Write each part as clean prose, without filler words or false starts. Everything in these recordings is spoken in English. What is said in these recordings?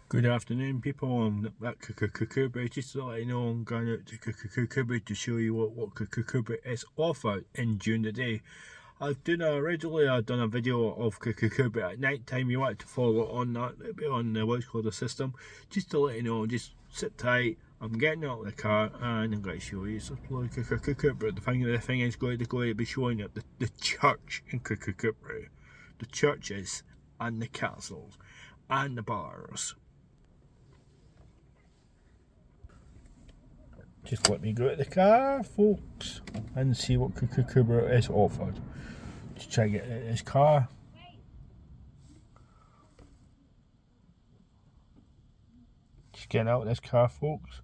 Good afternoon, people. I'm at Kirkcudbright. Just to let you know, I'm going out to Kirkcudbright to show you what Kirkcudbright is offered in June today. I've done a video of Kirkcudbright at night time. You want to follow on that, it'll be on the what's called the system. Just to let you know, just sit tight. I'm getting out of the car and I'm going to show you. So Kirkcudbright. The thing is going to be showing you the church in Kirkcudbright, the churches and the castles and the bars. Just let me go to the car, folks, and see what Kirkcudbright is offered. Just try to get in this car. Just getting out of this car, folks.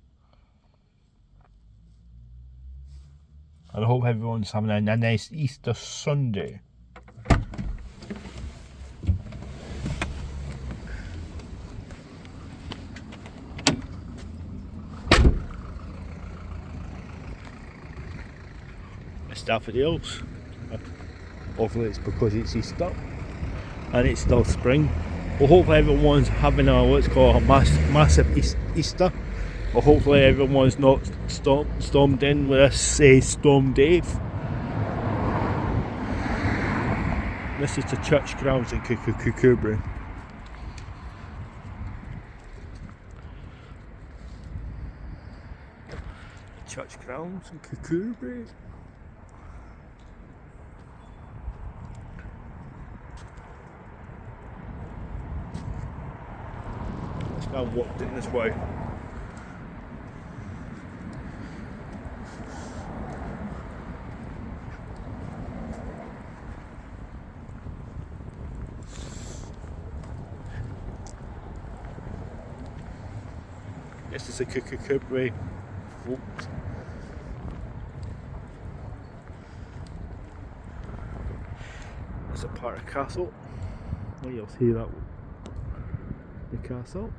And I hope everyone's having a nice Easter Sunday. Daffodils. Hopefully it's because it's Easter and it's still spring. Well, hopefully everyone's having a what's called a massive Easter. Well, hopefully everyone's not stormed in with this Storm Dave. This is the church grounds in Kirkcudbright. Church grounds in Kirkcudbright. I walked in this way. This is a Kirkcudbright, folks. It's a part of castle. Well, you'll see that. The castle.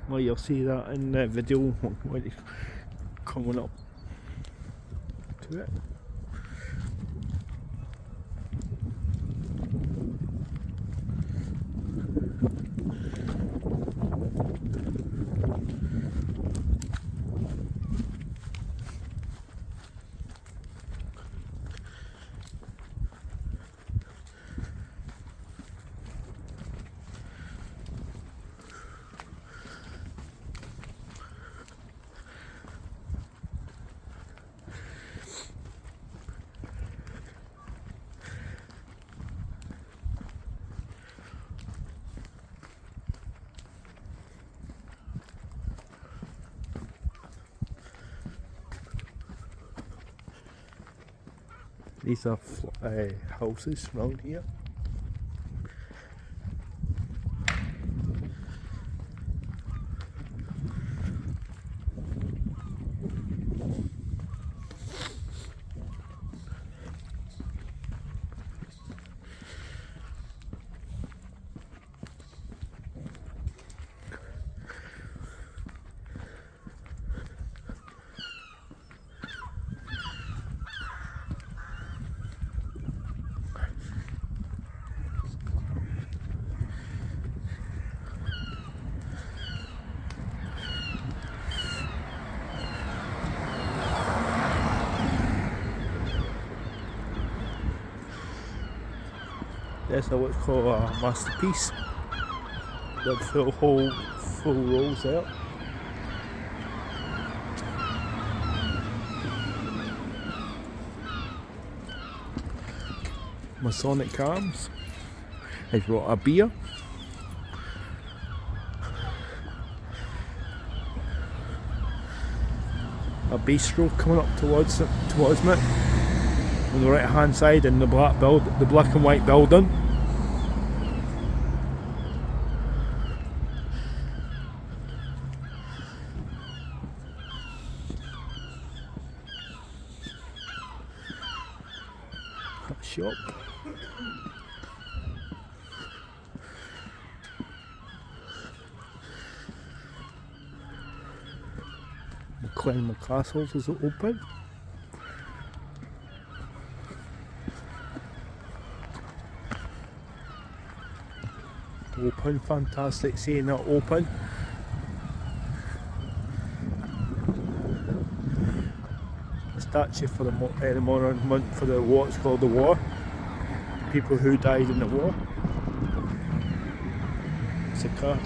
Well, you'll see that in the video when it's coming up to it. These are houses around here. There's what's called a masterpiece. The full rolls there. Masonic arms. They've got a beer. A bistro coming up towards me. On the right hand side in the black and white building. Shop. McLean Castles is open. open, fantastic seeing it open. A statue for the monument for the what's called the war, people who died in the war. It's a car.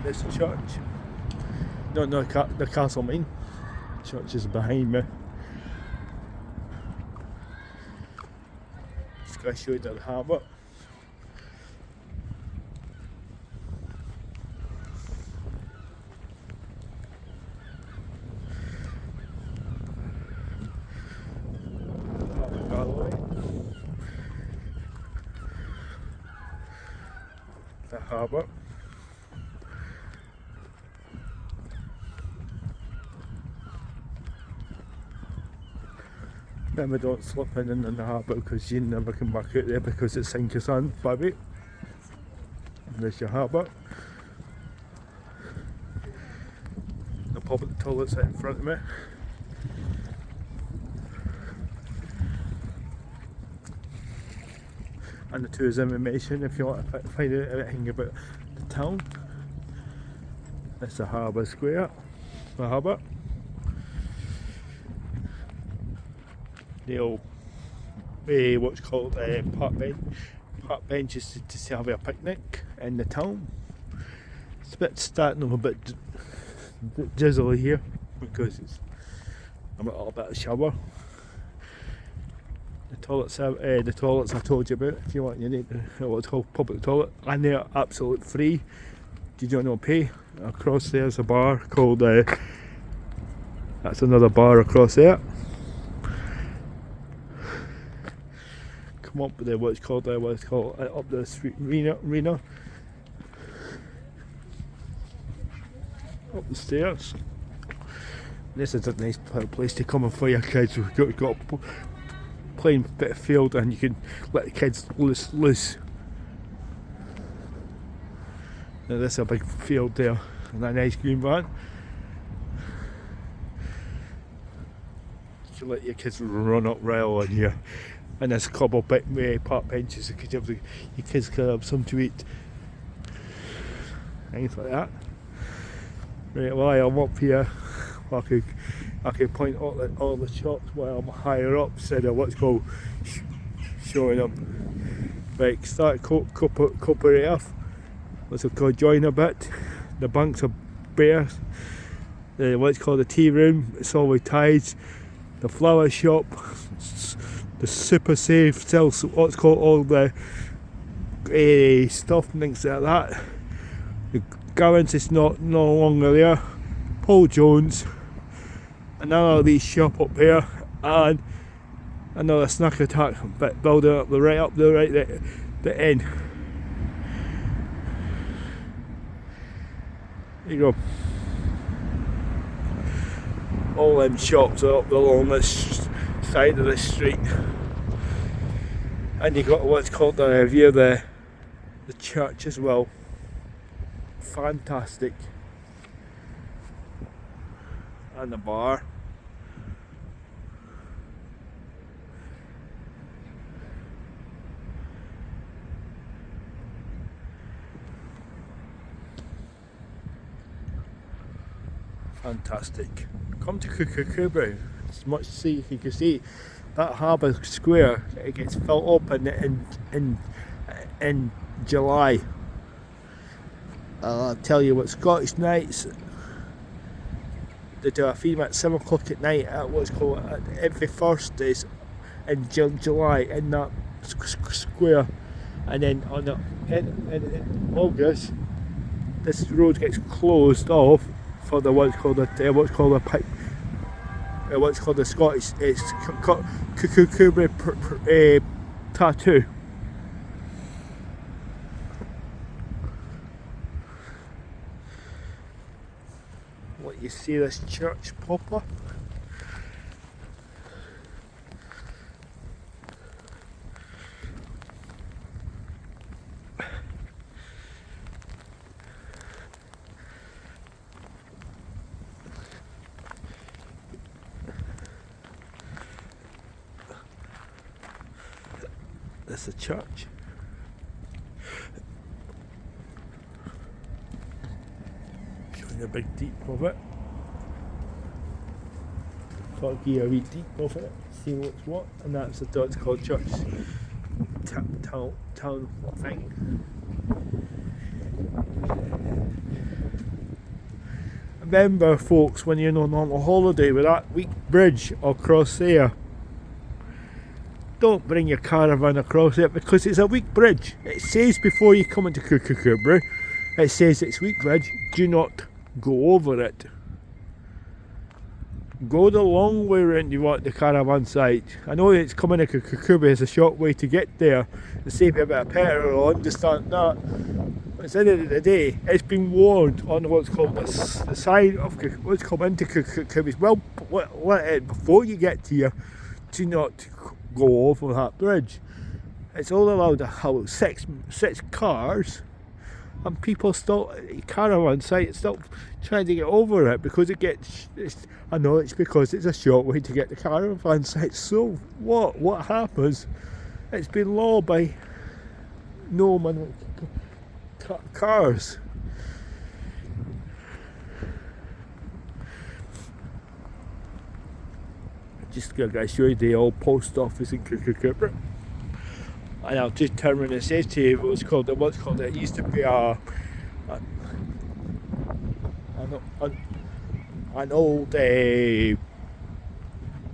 It's a church. No, the castle main. Church is behind me. Just gotta show you the harbour. The harbour. Remember, don't slip in the harbour because you never come back out there because it's sinking sand, baby. There's your harbour. The public toilet's out in front of me. And the tourism information if you want to find out anything about the town. That's the harbour square, the harbour. The old what's called park benches to have a picnic in the town. It's a bit starting off a bit drizzly here because I'm a little bit of a shower. The toilets I told you about, if you want, you need what's called public toilet, and they're absolutely free. You don't know pay. Across there's a bar called that's another bar across there. Come up with what's called up the street arena. Up the stairs. This is a nice place to come and for your kids. We've got plain bit of field and you can let the kids loose. Now this is a big field there and a nice green van. You can let your kids run up rail in here, and there's a couple of park benches so your kids can have some to eat. Things like that. Right, while I'm up here, I can point out all the shops while I'm higher up instead of what's called showing them. Right, start copper earth. What's it called? Join a bit. The banks are bare. What's called the tea room. It's all with tides. The flower shop. The super safe sells what's called all the stuff and things like that. The Garants is no longer there. Paul Jones. Another these shop up here, and another snack attack building up the end. There you go. All them shops are up along this side of the street, and you got what's called the view of the church as well. Fantastic. And the bar. Fantastic. Come to Kirkcudbright. It's much to see. You can see that harbour square. It gets filled up in July. I'll tell you what, Scottish nights. They do a theme at 7 o'clock at night at what's called every Thursdays in July in that square, and then in August this road gets closed off for the what's called the Scottish Kirkcudbright tattoo. You see this church proper. This is a church. a big deep of it. Thought I'd give you a wee deep of it, see what's what, and that's the Dutch culture town thing. Remember, folks, when you're on a holiday with that weak bridge across there, don't bring your caravan across it because it's a weak bridge. It says before you come into Kirkcudbright, it says it's weak bridge. Do not go over it. Go the long way around you want the caravan side. I know it's coming to Kirkcudbright, it's a short way to get there to save you a bit of petrol, I understand that. But at the end of the day, it's been warned on what's called the side of what's come into Kirkcudbright. Well, let it before you get to here, do not go over that bridge. It's all allowed to have six cars, and people still caravan site still trying to get over it because it gets. I know it's because it's a short way to get the caravan site. So what happens? It's been law by no man cars. Just gonna show you the old post office in Kirkcudbright, and I'll just turn around and say to you what's called. It used to be an old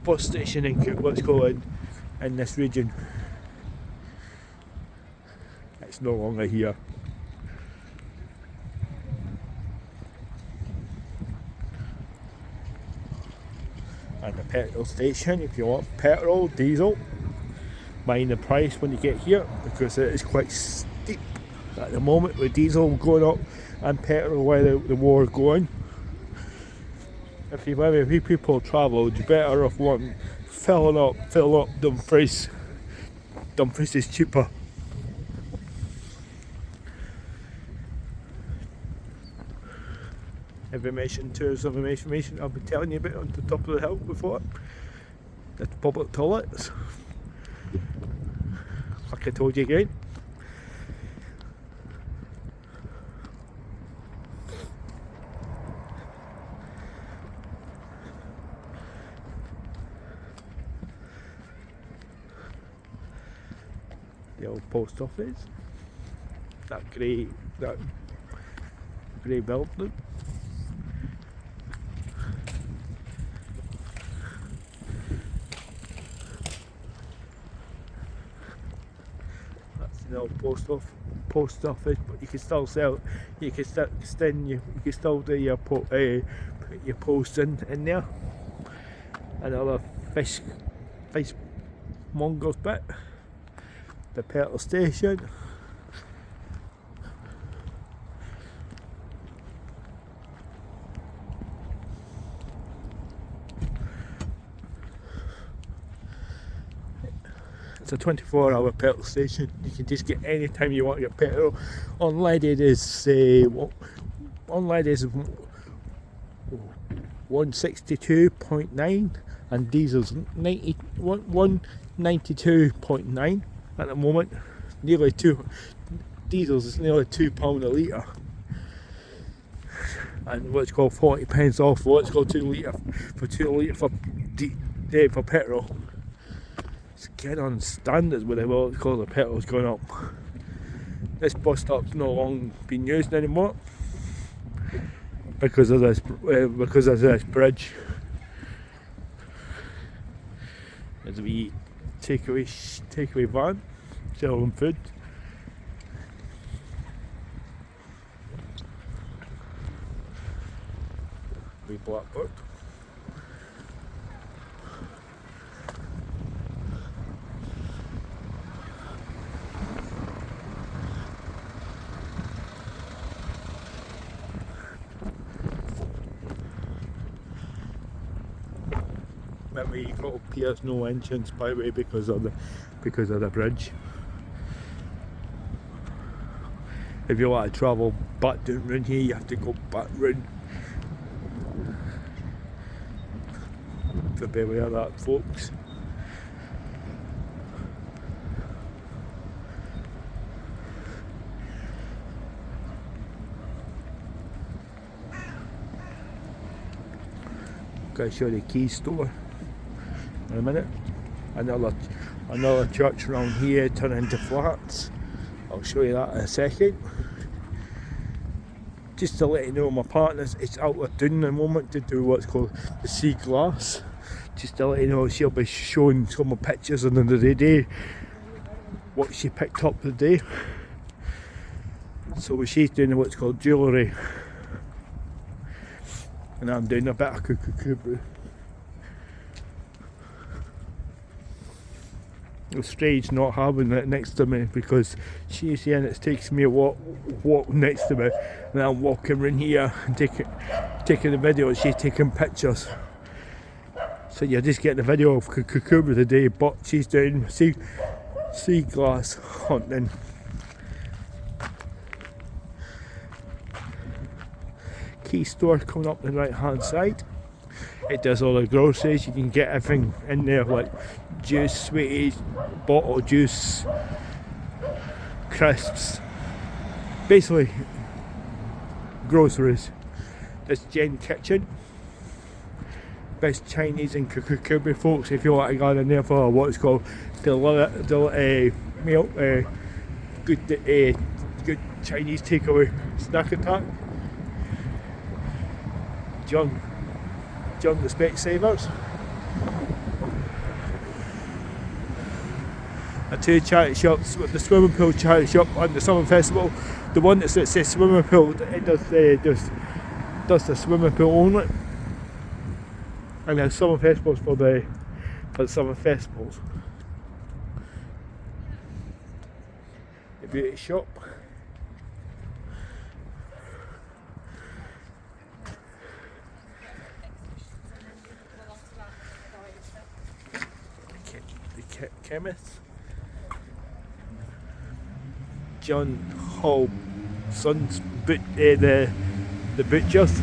bus station in this region. It's no longer here. And the petrol station, if you want petrol, diesel, mind the price when you get here because it is quite steep at the moment with diesel going up and petrol where the war is going. If people travel, you better off one fill up Dumfries. Dumfries is cheaper. Tourism information I'll be telling you about on the top of the hill before. The public toilets, like I told you again. The old post office, that grey building. The old post office, but you can still sell. You can still do your put your post in there. Another fish mongers bit. The petrol station. It's a 24-hour petrol station. You can just get any time you want to get petrol. Unleaded is 162.9 and diesel's 192.9 at the moment. Nearly diesels is nearly £2 a litre. And what's called 40 pence off what's called 2 litre for petrol. It's getting on standards with it, well, it's called the petrol's going up. This bus stop's no longer being used anymore because of this bridge. There's a wee takeaway van selling food. Wee blackbird. Remember, you got Piers no entrance by the way because of the bridge. If you want to travel back down round here, you have to go back round. So beware of that, folks. going to show the key store in a minute. Another church around here turn into flats. I'll show you that in a second. Just to let you know, my partner's it's out of doing the moment to do what's called the sea glass. Just to let you know, she'll be showing some of pictures on the day what she picked up today. So she's doing what's called jewellery, and I'm doing a bit of Kirkcudbright. It's strange not having it next to me because she's here and it takes me a walk next to me, and I'm walking in here and taking the video, and she's taking pictures. So you're just getting a video of Kirkcudbright today, but she's doing sea glass hunting. Key store coming up the right hand side. It does all the groceries. You can get everything in there like juice, sweeties, bottle juice, crisps, basically groceries. This Jen Kitchen, best Chinese in Kirkcudbright, folks. If you want to go in there for what's called meal, good Chinese takeaway snack attack. John the Specsavers. And two charity shops, the swimming pool charity shop and the summer festival. The one that says swimming pool, it does the swimming pool only. And then summer festivals for the summer festivals. The beauty shop. The chemist. John Hall Son's the butchers.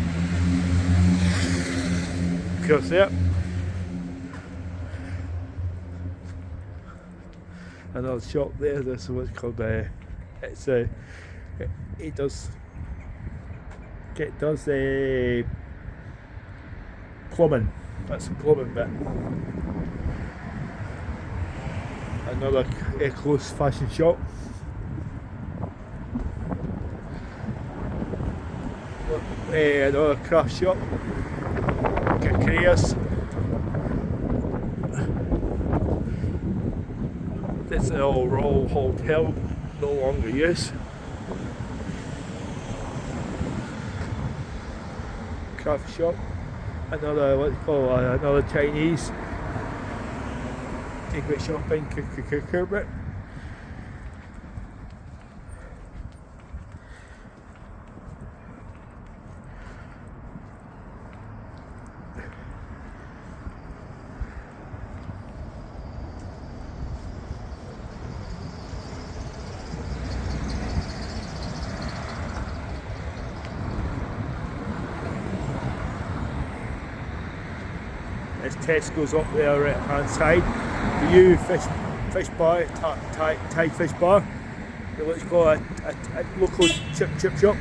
Of course, there. Another shop there. This is what's called it does plumbing. That's the plumbing bit. Another close fashion shop. Another craft shop. Get careers. This is an old Royal Hotel, no longer used. Craft shop. Another Chinese takeaway shop in Kirkcudbright. There's Tesco's up there right hand side. The U fish bar, Thai fish bar. Let's call it a local chip shop.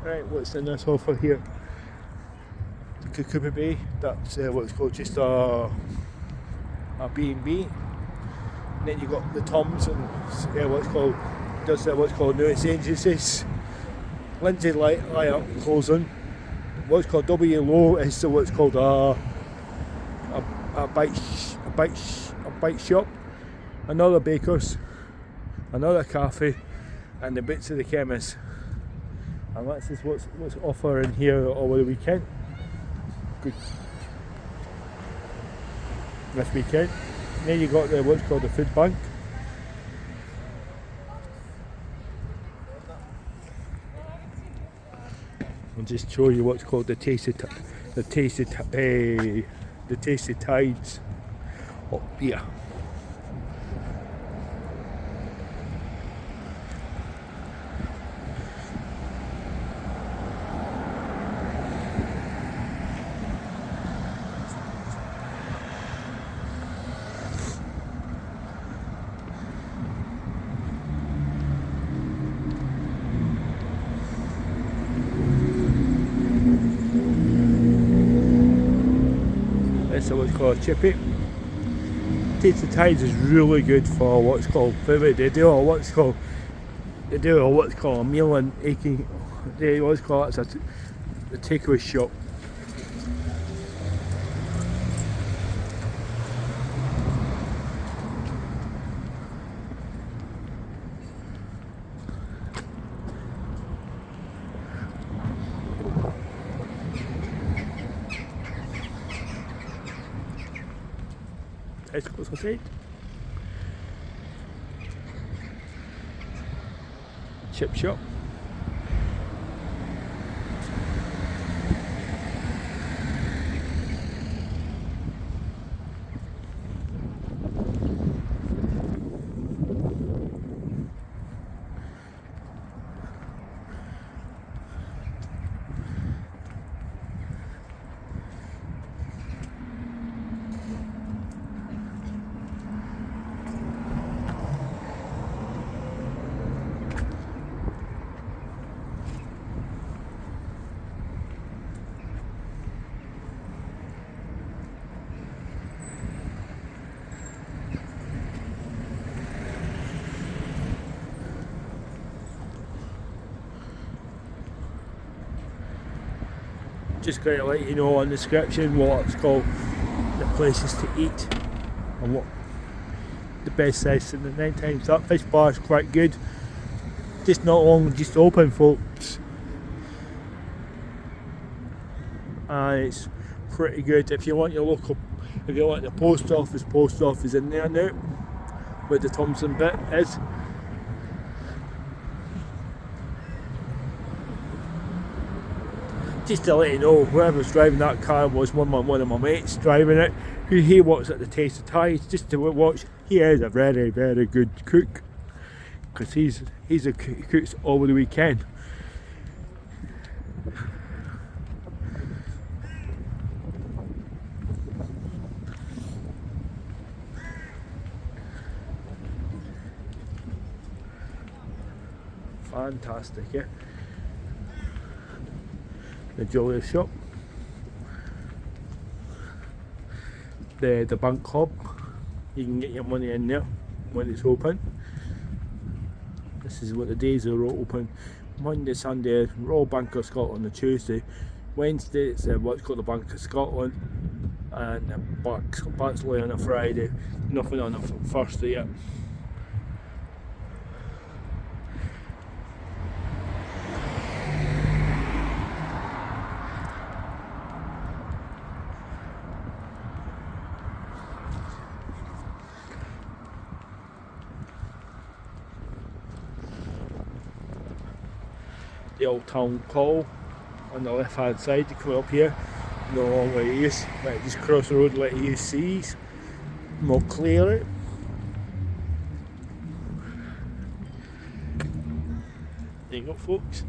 Right, what's in this offer here? Kirkcudbright Bay, that's what's called just a B&B. And then you've got the Toms and what's called New Agencies. Lindsay Light up closing. What's called W Low is what's called a bike shop. Another baker's, another cafe, and the bits of the chemist. And that's just what's offering here over the weekend. Good. This weekend. Then you got what's called the food bank. I'll just show you what's called the tasty tides up here. This is what's called a chippy. Tasty Tides is really good for what's called food. They do what's called a meal and aching. They what's called it's a takeaway shop. Let's go outside. Chip shop. Just going to let you know on the description what it's called, the places to eat and what the best size in the 9 times. That fish bar is quite good, just not long just open, folks, and it's pretty good. If you want your local, if you want the post office in there now where the Thompson bit is. Just to let you know, whoever's driving that car was one of my mates driving it, who he works at the Tasty Tides, just to watch. He is a very, very good cook, because he cooks over the weekend. Fantastic, yeah. The jewellery shop, the bank hub, you can get your money in there when it's open. This is what the days are open: Monday, Sunday, Royal Bank of Scotland on Tuesday, Wednesday it's what's called the Bank of Scotland, and Barnsley on a Friday, nothing on a Thursday yet. The old town hall on the left hand side. You come up here, no long way to use, but just cross the road, let you see more clearly. There you go, folks.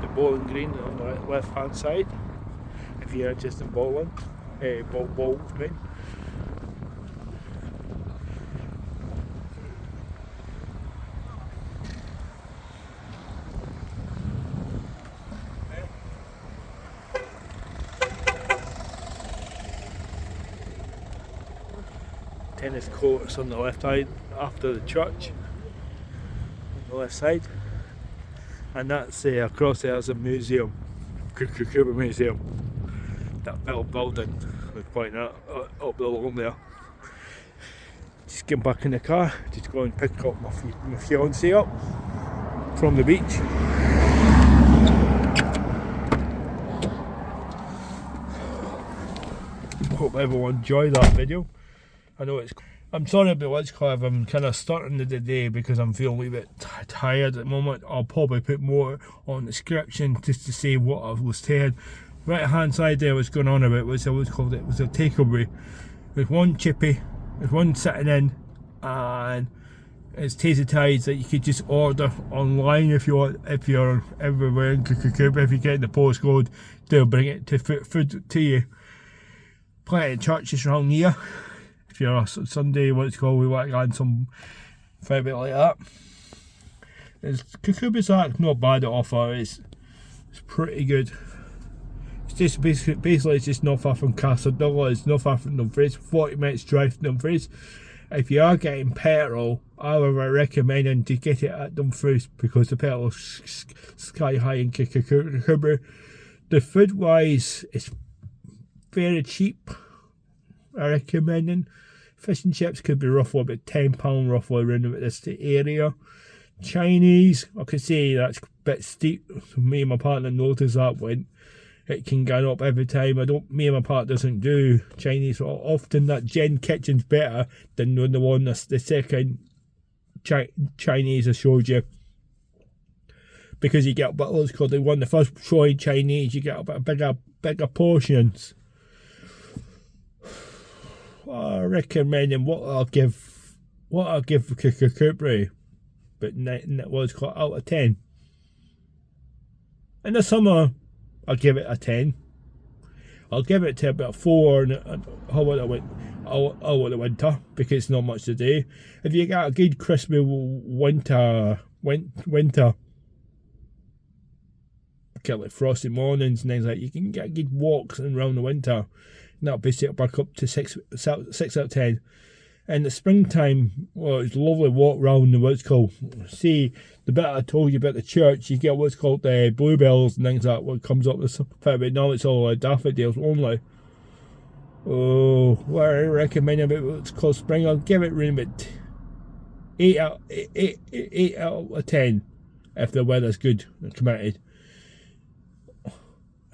The Bowling Green on the left hand side. If you're interested in bowling, bowls, mate. Tennis courts on the left side after the church, on the left side, and that's across there is a museum, Kirkcudbright Museum. That metal building was pointing out up along there. Just get back in the car, just go and pick up my fiancée up from the beach. Hope everyone enjoyed that video. I know I'm sorry about what's called, I'm kind of starting the day because I'm feeling a wee bit tired at the moment. I'll probably put more on the description just to say what I was saying. Right hand side there was going on about was called it was a takeaway with one chippy, with one sitting in, and it's Tasty Tides that you could just order online if you want, if you're everywhere in Kirkcudbright. If you get the postcode, they'll bring it to food to you. Plenty of churches around here. if you're a Sunday, what's called, we want to go on some fair bit like that. Kirkcudbright's not bad at offer. It's pretty good. It's just basically it's just not far from Castledilla. It's not far from Dumfries. 40 minutes drive from Dumfries. If you are getting petrol, I would recommend to get it at Dumfries because the petrol is sky high in Kirkcudbright. The food wise, it's very cheap. I recommend. Fish and chips could be roughly about £10 roughly around this area. Chinese, I could say that's a bit steep. Me and my partner noticed that when it can go up every time. Me and my partner doesn't do Chinese. So often that Gen Kitchen's better than the one that's the second Chinese I showed you. Because you get what's called the first showing Chinese, you get a bit bigger portions. I recommend what I'll give Kirkcudbright, but what's called out of 10. In the summer, I'll give it a 10. I'll give it to about 4 how about the winter, because it's not much to do. If you get a good crispy winter, get like frosty mornings and things like that, you can get good walks around the winter. And that'll be set back up to 6 out of 10. In the springtime, well, it's a lovely walk round the what's called. See, the bit I told you about the church, you get what's called the bluebells and things like that. What comes up with fair bit now, it's all daffodils only. Oh, what I recommend about what's called spring, I'll give it around about 8 out of 10 if the weather's good and committed.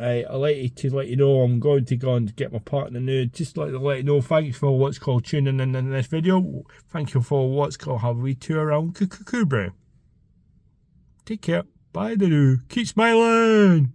I'd like to let you know I'm going to go and get my partner now. Just like to let you know, thanks for what's called tuning in this video. Thank you for what's called have a wee tour around Kirkcudbright. Take care. Bye, keep smiling.